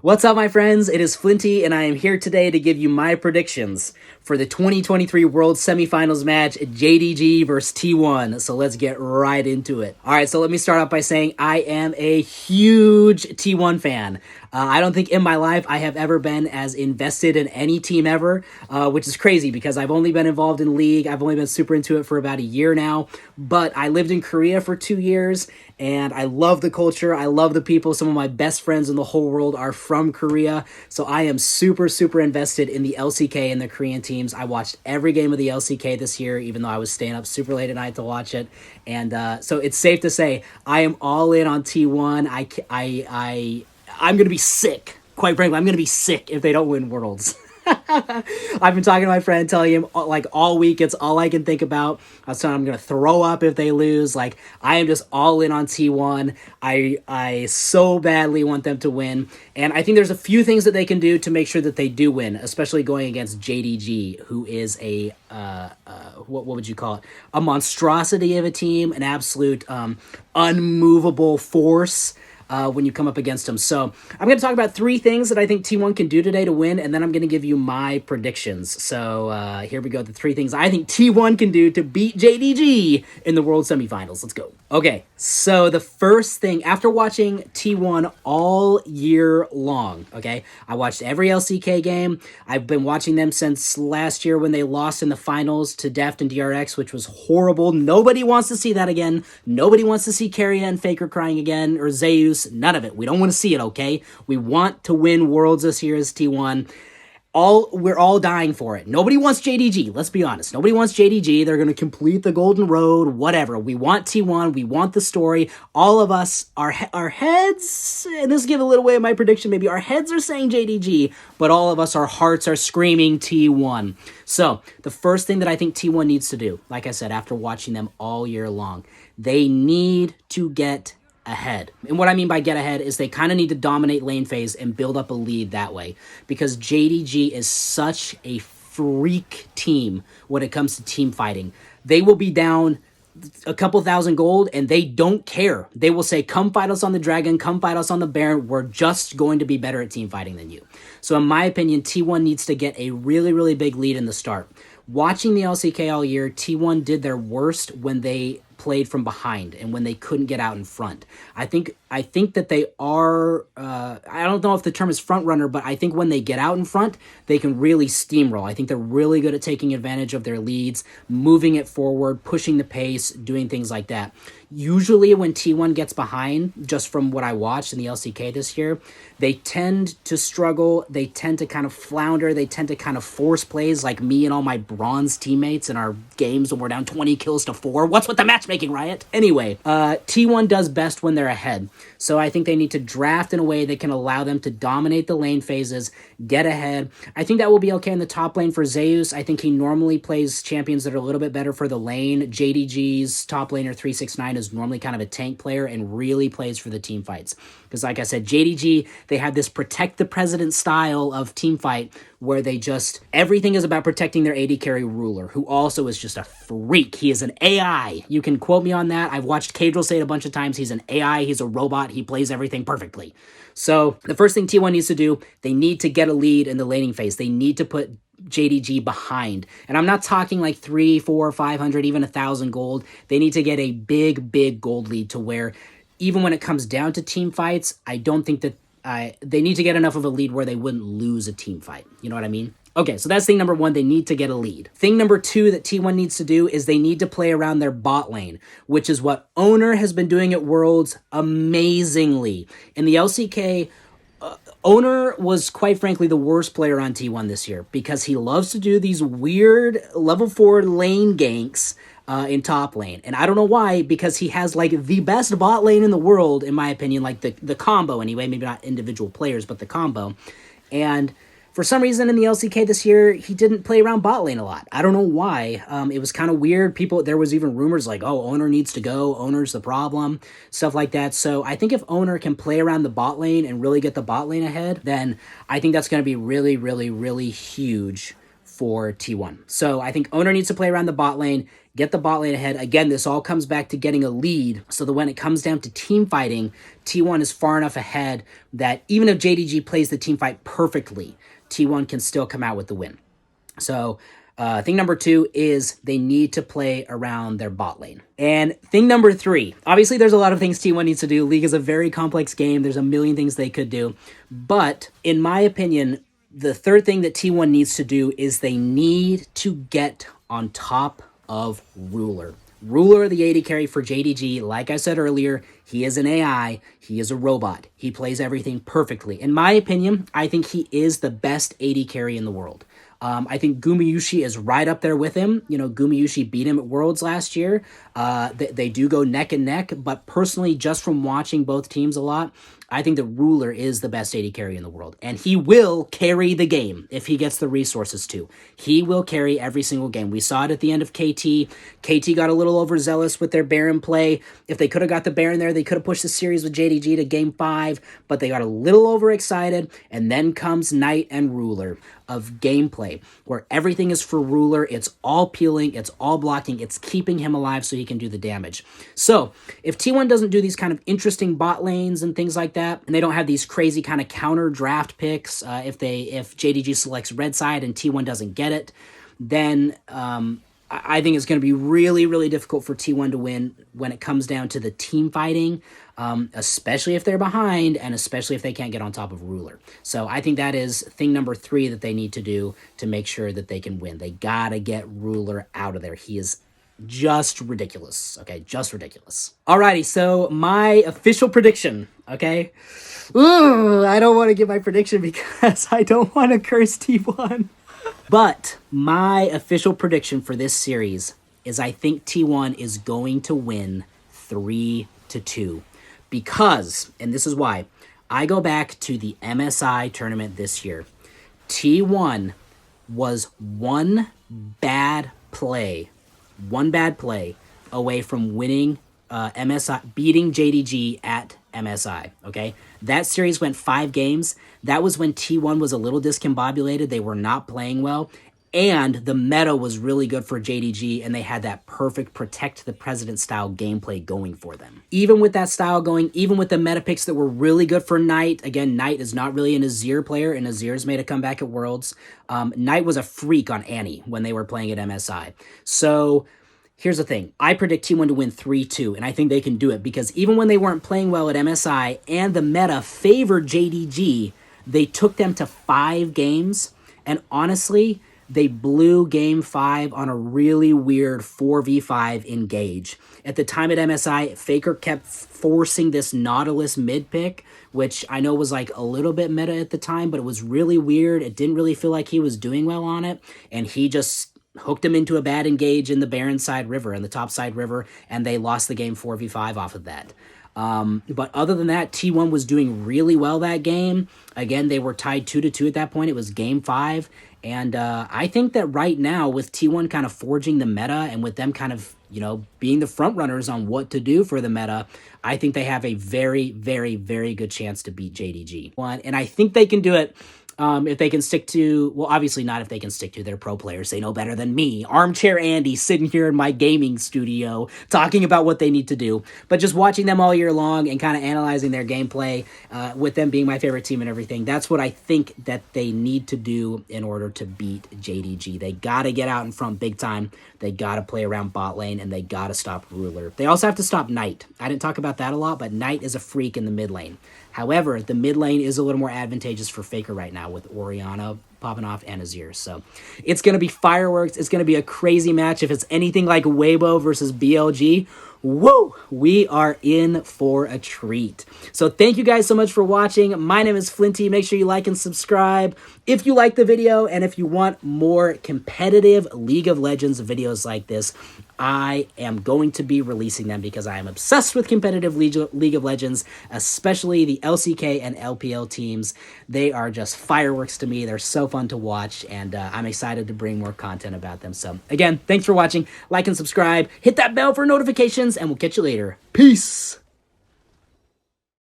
What's up, my friends? It is Flinty, and I am here today to give you my predictions for the 2023 World Semifinals match, JDG versus T1. So let's get right into it. All right, so let me start off by saying I am a huge T1 fan. I don't think in my life I have ever been as invested in any team ever, which is crazy because I've only been involved in League. I've only been super into it for about a year now, but I lived in Korea for 2 years, and I love the culture. I love the people. Some of my best friends in the whole world are from Korea, so I am super, super invested in the LCK and the Korean teams. I watched every game of the LCK this year, even though I was staying up super late at night to watch it, and so it's safe to say I am all in on T1. I'm going to be sick. Quite frankly, I'm going to be sick if they don't win Worlds. I've been talking to my friend, telling him like all week, it's all I can think about. I was telling him I'm going to throw up if they lose. Like, I am just all in on T1. I so badly want them to win. And I think there's a few things that they can do to make sure that they do win, especially going against JDG, who is a, what would you call it? A monstrosity of a team, an absolute unmovable force. When you come up against them. So I'm going to talk about 3 things that I think T1 can do today to win, and then I'm going to give you my predictions. So here we go, the 3 things I think T1 can do to beat JDG in the World Semifinals. Let's go. Okay, so the first thing, after watching T1 all year long, okay, I watched every LCK game. I've been watching them since last year when they lost in the finals to Deft and DRX, which was horrible. Nobody wants to see that again. Nobody wants to see Carrier and Faker crying again, or Zeus. None of it. We don't want to see it, okay? We want to win Worlds this year as T1. We're all dying for it. Nobody wants JDG. Let's be honest. Nobody wants JDG. They're going to complete the golden road, whatever. We want T1. We want the story. All of us, our heads, and this will give a little away of my prediction, maybe our heads are saying JDG, but all of us, our hearts are screaming T1. So the first thing that I think T1 needs to do, like I said, after watching them all year long, they need to get ahead. And what I mean by get ahead is they kind of need to dominate lane phase and build up a lead that way, because JDG is such a freak team when it comes to team fighting. They will be down a couple thousand gold and they don't care. They will say, come fight us on the Dragon, come fight us on the Baron. We're just going to be better at team fighting than you. So in my opinion, T1 needs to get a really, really big lead in the start. Watching the LCK all year, T1 did their worst when they played from behind and when they couldn't get out in front. I think that they are, I don't know if the term is front runner, but I think when they get out in front, they can really steamroll. I think they're really good at taking advantage of their leads, moving it forward, pushing the pace, doing things like that. Usually when T1 gets behind, just from what I watched in the LCK this year, they tend to struggle, they tend to kind of flounder, they tend to kind of force plays like me and all my bronze teammates in our games when we're down 20 kills to 4. What's with the matchmaking, Riot? Anyway, T1 does best when they're ahead. So I think they need to draft in a way that can allow them to dominate the lane phases, get ahead. I think that will be okay in the top lane for Zeus. I think he normally plays champions that are a little bit better for the lane. JDG's top laner 369 is normally kind of a tank player and really plays for the team fights. Because like I said, JDG, they have this protect the president style of team fight where they just, everything is about protecting their AD carry ruler, who also is just a freak. He is an AI. You can quote me on that. I've watched Cadril say it a bunch of times. He's an AI. He's a robot. He plays everything perfectly. So the first thing T1 needs to do, they need to get a lead in the laning phase. They need to put JDG behind. And I'm not talking like 300, 400, 500, even 1,000 gold. They need to get a big, big gold lead to where even when it comes down to team fights, I don't think that they need to get enough of a lead where they wouldn't lose a team fight. You know what I mean? Okay, so that's thing number 1. They need to get a lead. Thing number 2 that T1 needs to do is they need to play around their bot lane, which is what Owner has been doing at Worlds amazingly. In the LCK, Owner was, quite frankly, the worst player on T1 this year because he loves to do these weird level 4 lane ganks in top lane. And I don't know why, because he has like the best bot lane in the world, in my opinion, like the combo anyway, maybe not individual players, but the combo. And for some reason in the LCK this year, he didn't play around bot lane a lot. I don't know why. It was kind of weird. There was even rumors like, oh, Owner needs to go. Owner's the problem. Stuff like that. So I think if Owner can play around the bot lane and really get the bot lane ahead, then I think that's going to be really, really, really huge for T1. So I think owner needs to play around the bot lane, get the bot lane ahead. Again, this all comes back to getting a lead so that when it comes down to team fighting, T1 is far enough ahead that even if JDG plays the team fight perfectly, T1 can still come out with the win. So thing number 2 is they need to play around their bot lane. And thing number 3, obviously there's a lot of things T1 needs to do. League is a very complex game. There's a million things they could do. But in my opinion, the third thing that T1 needs to do is they need to get on top of Ruler. Ruler, the AD carry for JDG, like I said earlier, he is an AI. He is a robot. He plays everything perfectly. In my opinion, I think he is the best AD carry in the world. I think Gumayusi is right up there with him. You know, Gumayusi beat him at Worlds last year. They do go neck and neck, but personally, just from watching both teams a lot, I think the Ruler is the best AD carry in the world. And he will carry the game if he gets the resources to. He will carry every single game. We saw it at the end of KT. KT got a little overzealous with their Baron play. If they could have got the Baron there, they could have pushed the series with JDG to Game 5, but they got a little overexcited, and then comes Knight and Ruler of gameplay, where everything is for Ruler. It's all peeling, it's all blocking, it's keeping him alive so he can do the damage. So if T1 doesn't do these kind of interesting bot lanes and things like that, and they don't have these crazy kind of counter draft picks, if JDG selects red side and T1 doesn't get it, then I think it's going to be really, really difficult for T1 to win when it comes down to the team fighting, especially if they're behind and especially if they can't get on top of Ruler. So I think that is thing number 3 that they need to do to make sure that they can win. They got to get Ruler out of there. He is just ridiculous, okay? Just ridiculous. Alrighty, so my official prediction, okay? Ooh, I don't want to give my prediction because I don't want to curse T1. But my official prediction for this series is I think T1 is going to win 3-2 because, and this is why, I go back to the MSI tournament this year. T1 was one bad play away from winning MSI, beating JDG at MSI, okay? That series went 5 games. That was when T1 was a little discombobulated. They were not playing well, and the meta was really good for JDG, and they had that perfect protect the president style gameplay going for them. Even with that style going, even with the meta picks that were really good for Knight, again, Knight is not really an Azir player, and Azir's made a comeback at Worlds. Knight was a freak on Annie when they were playing at MSI. So here's the thing. I predict T1 to win 3-2, and I think they can do it because even when they weren't playing well at MSI and the meta favored JDG, they took them to 5 games, and honestly, they blew Game 5 on a really weird 4v5 engage. At the time at MSI, Faker kept forcing this Nautilus mid pick, which I know was like a little bit meta at the time, but it was really weird. It didn't really feel like he was doing well on it, and he just hooked him into a bad engage in the Baron side river, in the top side river, and they lost the game 4v5 off of that. But other than that, T1 was doing really well that game. Again, they were tied 2-2 at that point. It was Game 5. And I think that right now, with T1 kind of forging the meta and with them kind of, you know, being the front runners on what to do for the meta, I think they have a very, very, very good chance to beat JDG. And I think they can do it if they can stick to, well, obviously not if they can stick to their pro players. They know better than me. Armchair Andy sitting here in my gaming studio talking about what they need to do. But just watching them all year long and kind of analyzing their gameplay, with them being my favorite team and everything, that's what I think that they need to do in order to beat JDG. They got to get out in front big time. They got to play around bot lane, and they got to stop Ruler. They also have to stop Knight. I didn't talk about that a lot, but Knight is a freak in the mid lane. However, the mid lane is a little more advantageous for Faker right now with Orianna popping off and Azir. So it's going to be fireworks. It's going to be a crazy match. If it's anything like Weibo versus BLG, whoa, we are in for a treat. So thank you guys so much for watching. My name is Flinty. Make sure you like and subscribe if you like the video, and if you want more competitive League of Legends videos like this, I am going to be releasing them because I am obsessed with competitive League of Legends, especially the LCK and LPL teams. They are just fireworks to me. They're so fun to watch, and I'm excited to bring more content about them. So again, thanks for watching. Like and subscribe. Hit that bell for notifications, and we'll catch you later. Peace!